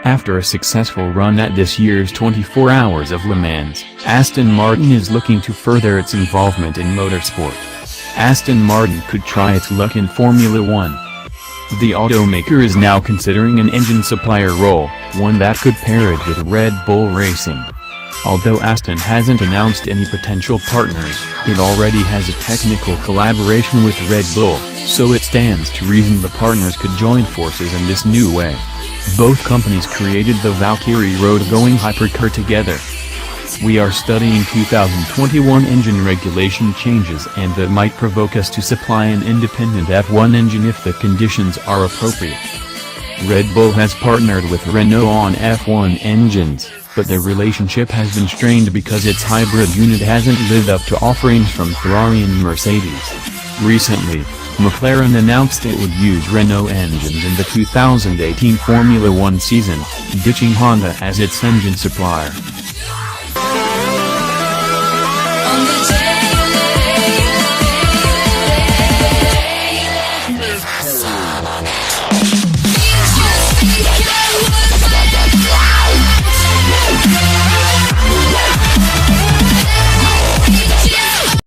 After a successful run at this year's 24 Hours of Le Mans, Aston Martin is looking to further its involvement in motorsport. Aston Martin could try its luck in Formula One. The automaker is now considering an engine supplier role, one that could pair it with Red Bull Racing. Although Aston hasn't announced any potential partners, it already has a technical collaboration with Red Bull, so it stands to reason the partners could join forces in this new way. Both companies created the Valkyrie road-going hypercar together. We are studying 2021 engine regulation changes and that might provoke us to supply an independent F1 engine if the conditions are appropriate. Red Bull has partnered with Renault on F1 engines, but their relationship has been strained because its hybrid unit hasn't lived up to offerings from Ferrari and Mercedes. Recently, McLaren announced it would use Renault engines in the 2018 Formula One season, ditching Honda as its engine supplier. On the